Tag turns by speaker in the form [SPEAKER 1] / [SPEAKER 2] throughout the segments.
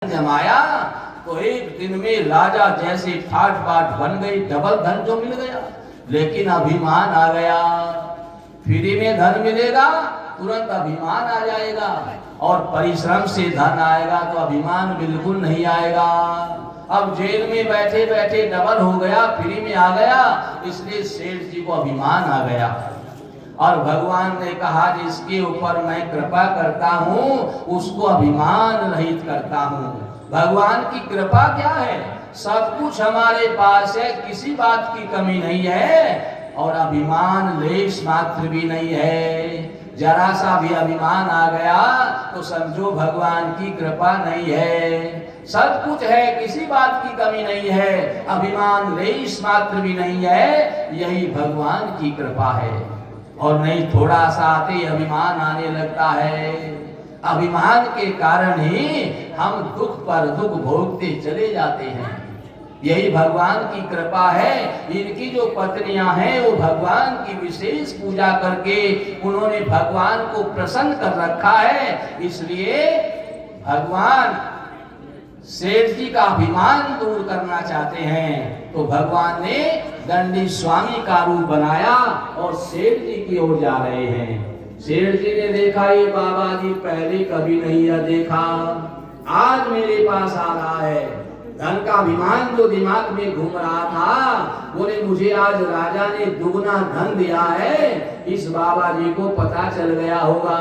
[SPEAKER 1] जमाया तो एक दिन में राजा जैसे ठाट बाट बन गई, डबल धन जो मिल गया। लेकिन अभिमान आ गया, फ्री में धन मिलेगा तुरंत अभिमान आ जाएगा, और परिश्रम से धन आएगा तो अभिमान बिल्कुल नहीं आएगा। अब जेल में बैठे बैठे डबल हो गया, फ्री में आ गया, इसलिए सेठ जी को अभिमान आ गया। और भगवान ने कहा जिसके ऊपर मैं कृपा करता हूँ उसको अभिमान रहित करता हूँ। भगवान की कृपा क्या है? सब कुछ हमारे पास है, किसी बात की कमी नहीं है, और अभिमान लेश मात्र भी नहीं है। जरा सा भी अभिमान आ गया तो समझो भगवान की कृपा नहीं है। सब कुछ है, किसी बात की कमी नहीं है, अभिमान लेश मात्र भी नहीं है, यही भगवान की कृपा है। और नहीं थोड़ा सा आते अभिमान आने लगता है, अभिमान के कारण ही हम दुख पर दुख भोगते चले जाते हैं। यही भगवान की कृपा है। इनकी जो पत्नियां हैं वो भगवान की विशेष पूजा करके उन्होंने भगवान को प्रसन्न कर रखा है, इसलिए भगवान सेठ जी का अभिमान दूर करना चाहते हैं तो भगवान ने दंडी स्वामी का रूप बनाया और सेठ जी की ओर जा रहे हैं। सेठ जी ने देखा ये बाबा जी पहले कभी नहीं यह देखा, आज मेरे पास आ रहा है। धन का अभिमान जो दिमाग में घूम रहा था, बोले मुझे आज राजा ने दुगना धन दिया है, इस बाबा जी को पता चल गया होगा,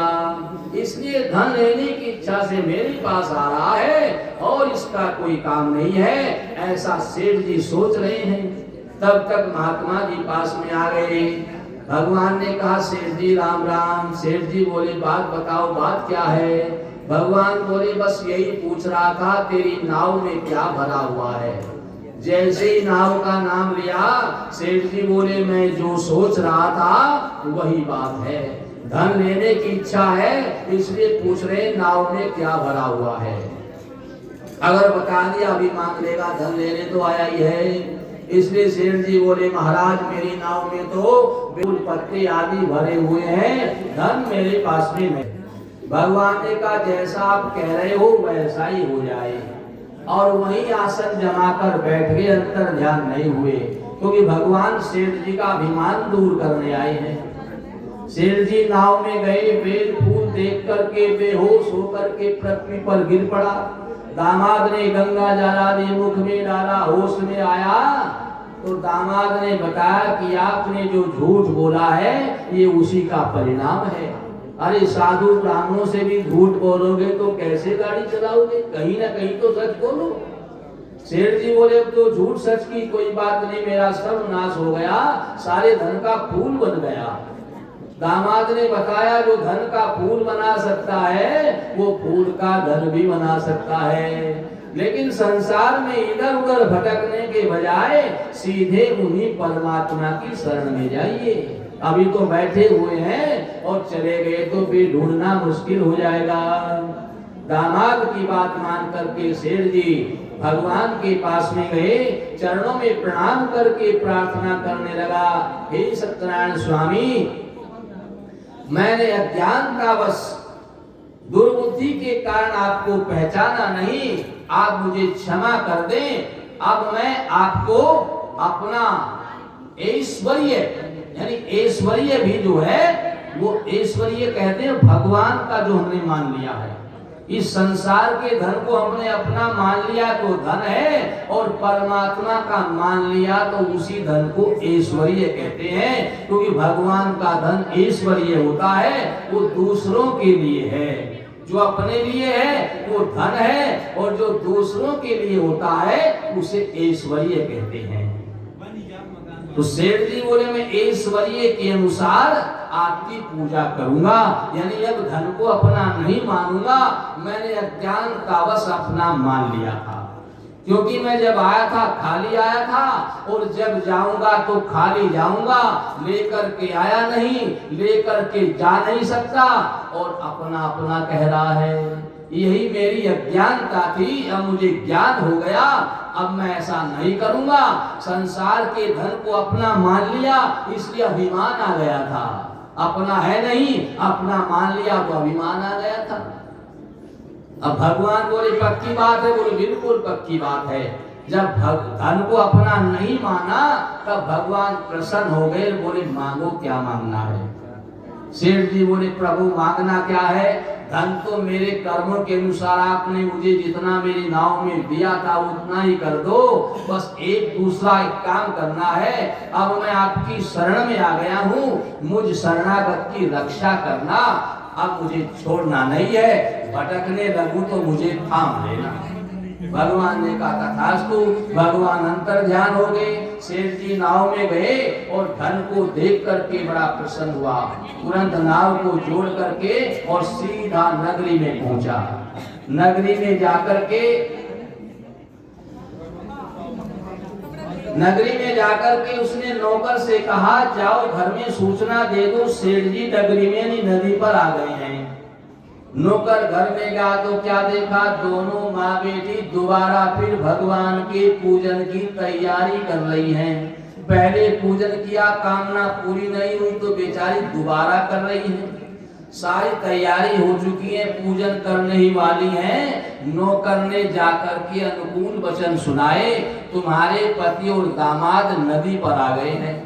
[SPEAKER 1] इसलिए धन लेने की इच्छा से मेरे पास आ रहा है और इसका कोई काम नहीं है, ऐसा सेठ जी सोच रहे हैं। तब तक महात्मा जी पास में आ गए। भगवान ने कहा सेठ जी राम राम। सेठ जी बोले बात बताओ, बात क्या है? भगवान बोले बस यही पूछ रहा था तेरी नाव में क्या भरा हुआ है। जैसे ही नाव का नाम लिया सेठ जी बोले मैं जो सोच रहा था वही बात है, धन लेने की इच्छा है इसलिए पूछ रहे नाव में क्या भरा हुआ है। अगर बता दिया अभी मांग लेगा, धन लेने तो आया ही है। इसलिए सेठ जी बोले महाराज मेरी नाव में तो फूल पत्ते आदि भरे हुए हैं, धन मेरे पास में नहीं। भगवान ने कहा जैसा आप कह रहे हो वैसा ही हो जाए, और वही आसन जमा कर बैठ गए, अंतर ध्यान नहीं हुए, क्योंकि भगवान सेठ जी का अभिमान दूर करने आए हैं। सेठ जी नाव में गए, बेल फूल देख करके बेहोश होकर के पृथ्वी पर गिर पड़ा। दामाद ने गंगा जल आदि मुख में डाला, होश में आया तो दामाद ने बताया कि आपने जो झूठ बोला है ये उसी का परिणाम है। अरे साधु ब्राह्मणों से भी झूठ बोलोगे तो कैसे गाड़ी चलाओगे, कहीं ना कहीं तो सच बोलो। सेठ जी बोले तो झूठ सच की कोई बात नहीं, मेरा सर्वनाश हो गया, सारे धन का फूल बन गया। दामाद ने बताया जो धन का फूल बना सकता है वो फूल का धन भी बना सकता है, लेकिन संसार में इधर उधर भटकने के बजाय सीधे उन्हीं परमात्मा की शरण में जाइए। अभी तो बैठे हुए हैं और चले गए तो फिर ढूंढना मुश्किल हो जाएगा। दामाद की बात मान करके सेठ जी भगवान के पास में गए, चरणों में प्रणाम करके प्रार्थना करने लगा, हे सत्यनारायण स्वामी मैंने अज्ञान का बस दुर्बुद्धि के कारण आपको पहचाना नहीं, आप मुझे क्षमा कर दें। अब मैं आपको अपना ऐश्वर्य यानी ऐश्वर्य भी जो है वो ऐश्वर्य कहते हैं भगवान का जो हमने मान लिया है। इस संसार के धन को हमने अपना मान लिया तो धन है, और परमात्मा का मान लिया तो उसी धन को ऐश्वर्य कहते हैं, क्योंकि भगवान का धन ऐश्वर्य होता है वो दूसरों के लिए है, जो अपने लिए है वो धन है, और जो दूसरों के लिए होता है उसे ऐश्वर्य कहते हैं। तो सेठ जी बोले मैं ऐश्वर्य के अनुसार आपकी पूजा करूंगा, यानी अब धन को अपना नहीं मानूंगा, मैंने अज्ञान का वश अपना मान लिया था। क्योंकि मैं जब आया था खाली आया था, और जब जाऊंगा तो खाली जाऊंगा, लेकर के आया नहीं, लेकर के जा नहीं सकता, और अपना अपना कह रहा है। यही मेरी अज्ञानता थी, अब मुझे ज्ञान हो गया, अब मैं ऐसा नहीं करूंगा। संसार के धन को अपना मान लिया इसलिए अभिमान आ गया था, अपना है नहीं, अपना मान लिया तो अभिमान आ गया था। अब भगवान बोले पक्की बात है, बोले बिल्कुल पक्की बात है। जब धन को अपना नहीं माना तब भगवान प्रसन्न हो गए, बोले मांगो क्या मांगना है। सेठ जी बोले प्रभु मांगना क्या है, धन तो मेरे कर्मों के अनुसार आपने मुझे जितना मेरी नाव में दिया था उतना ही कर दो, बस दूसरा एक काम करना है। अब मैं आपकी शरण में आ गया हूँ, मुझ शरणागत की रक्षा करना, अब मुझे छोड़ना नहीं है, भटकने लगूं तो मुझे थाम लेना। भगवान ने कहा तथास्तु। भगवान अंतर ध्यान हो गए, सेठ जी नाव में गए और धन को देख करके बड़ा प्रसन्न हुआ। तुरंत नाव को जोड़ करके और सीधा नगरी में पहुंचा। नगरी में जाकर के उसने नौकर से कहा जाओ घर में सूचना दे दो, सेठ जी नगरी में नदी पर आ गए हैं। नौकर घर में गया तो क्या देखा, दोनों माँ बेटी दोबारा फिर भगवान के पूजन की तैयारी कर रही हैं। पहले पूजन किया, कामना पूरी नहीं हुई तो बेचारी दोबारा कर रही हैं। सारी तैयारी हो चुकी है, पूजन करने ही वाली हैं। नौकर ने जाकर के अनुकूल वचन सुनाए, तुम्हारे पति और दामाद नदी पर आ गए हैं।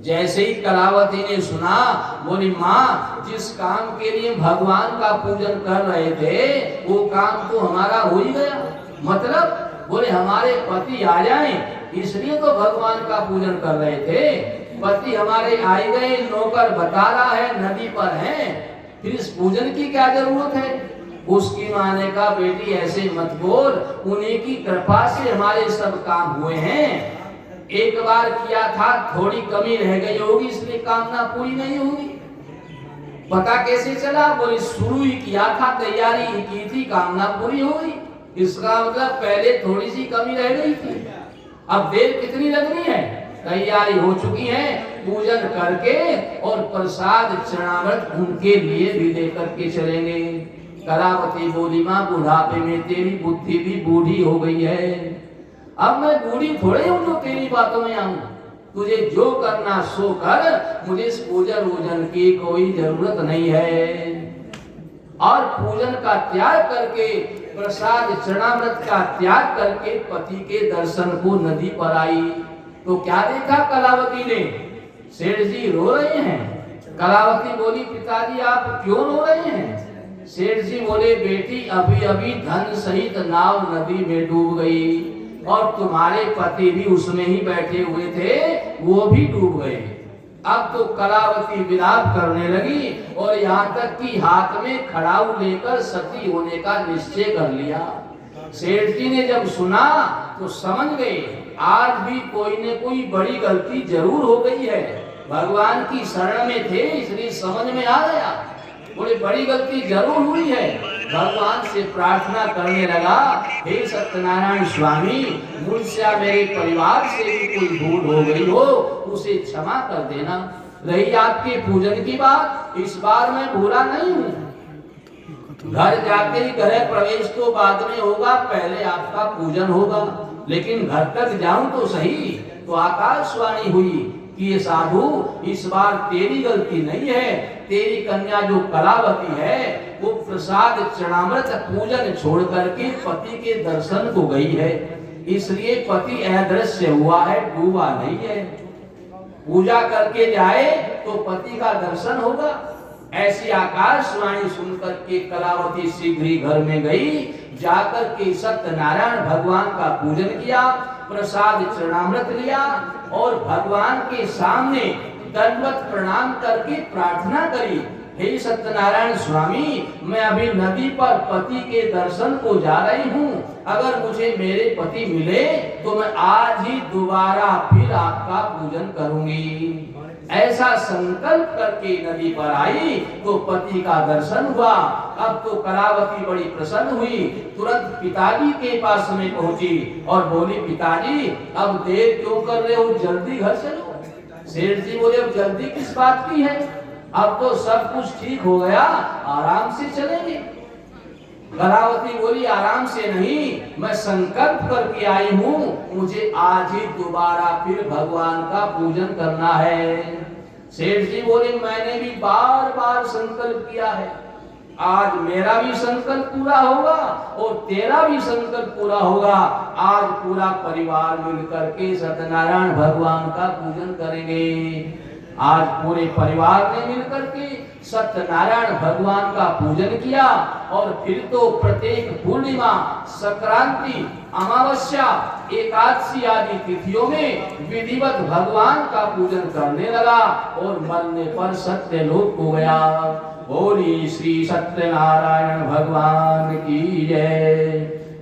[SPEAKER 1] जैसे ही कलावती ने सुना, बोली माँ जिस काम के लिए भगवान का पूजन कर रहे थे वो काम तो हमारा हो ही गया। मतलब बोले हमारे पति आ जाएं इसलिए तो भगवान का पूजन कर रहे थे, पति हमारे आ गए, नौकर बता रहा है नदी पर हैं, फिर इस पूजन की क्या जरूरत है। उसकी माँ ने कहा बेटी ऐसे मत बोल, उन्हीं की कृपा से हमारे सब काम हुए हैं। एक बार किया था, थोड़ी कमी रह गई होगी इसलिए कामना पूरी नहीं होगी। पता कैसे चला, बोले शुरू ही किया था, तैयारी ही की थी, कामना पूरी हो गई। इसका मतलब पहले थोड़ी सी कमी रह गई थी। अब देर कितनी लगनी है, तैयारी हो चुकी है। पूजन करके और प्रसाद चरणामृत उनके लिए भी लेकर के चलेंगे। कलावती बोली माँ बुढ़ापे में तेरी बुद्धि भी बूढ़ी हो गई है, अब मैं बूढ़ी थोड़े हूँ जो तेरी बातों में आऊं। तुझे जो करना सो कर, मुझे इस पूजन वूजन की कोई जरूरत नहीं है। और पूजन का त्याग करके, प्रसाद चरणामृत का त्याग करके पति के दर्शन को नदी पर आई तो क्या देखा कलावती ने, सेठ जी रो रहे हैं। कलावती बोली पिताजी आप क्यों रो रहे हैं। सेठ जी बोले बेटी अभी अभी धन सहित नाव नदी में डूब गई और तुम्हारे पति भी उसमें ही बैठे हुए थे, वो भी डूब गए। अब तो कलावती विलाप करने लगी और यहाँ तक कि हाथ में खड़ाऊ लेकर सती होने का निश्चय कर लिया। सेठ जी ने जब सुना तो समझ गए आज भी कोई न कोई बड़ी गलती जरूर हो गई है। भगवान की शरण में थे इसलिए समझ में आ गया, बोले बड़ी गलती जरूर हुई है। भगवान से प्रार्थना करने लगा, हे सत्यनारायण स्वामी मुझसे मेरे परिवार से भी कोई भूल हो गई हो उसे क्षमा कर देना। रही आपके पूजन की बात, इस बार मैं भूला नहीं हूँ। घर जाते ही गृह प्रवेश तो बाद में होगा, पहले आपका पूजन होगा, लेकिन घर तक जाऊं तो सही। तो आकाशवाणी हुई कि ये साधु इस बार तेरी गलती नहीं है, तेरी कन्या जो कलावती है वो प्रसाद चरणामृत पूजन छोड़ करके पति के दर्शन को गई है, इसलिए पति अदृश्य हुआ है, डूबा नहीं है। पूजा करके जाए तो पति का दर्शन होगा। ऐसी आकाशवाणी सुनकर के कलावती शीघ्र ही घर में गई, जाकर के सत्यनारायण भगवान का पूजन किया, प्रसाद चरणामृत लिया और भगवान के सामने दंडवत प्रणाम करके प्रार्थना करी, हे सत्यनारायण स्वामी मैं अभी नदी पर पति के दर्शन को जा रही हूँ, अगर मुझे मेरे पति मिले तो मैं आज ही दोबारा फिर आपका पूजन करूंगी। ऐसा संकल्प करके नदी पर आई तो पति का दर्शन हुआ। अब तो कलावती बड़ी प्रसन्न हुई, तुरंत पिताजी के पास में पहुंची और बोली पिताजी अब देर क्यों कर रहे हो, जल्दी घर चलो। सेठ जी बोले अब जल्दी किस बात की है, अब तो सब कुछ ठीक हो गया, आराम से चलेंगे। कलावती बोली आराम से नहीं, मैं संकल्प करके आई हूँ, मुझे आज ही दोबारा फिर भगवान का पूजन करना है। सेठ जी बोले मैंने भी बार बार संकल्प किया है, आज मेरा भी संकल्प पूरा होगा और तेरा भी संकल्प पूरा होगा। आज पूरा परिवार मिलकर के सत्यनारायण भगवान का पूजन करेंगे। आज पूरे परिवार ने मिलकर के सत्यनारायण भगवान का पूजन किया और फिर तो प्रत्येक पूर्णिमा, संक्रांति, अमावस्या, एकादशी आदि तिथियों में विधिवत भगवान का पूजन करने लगा और मरने पर सत्यलोक हो गया। बोली श्री सत्यनारायण भगवान की जय।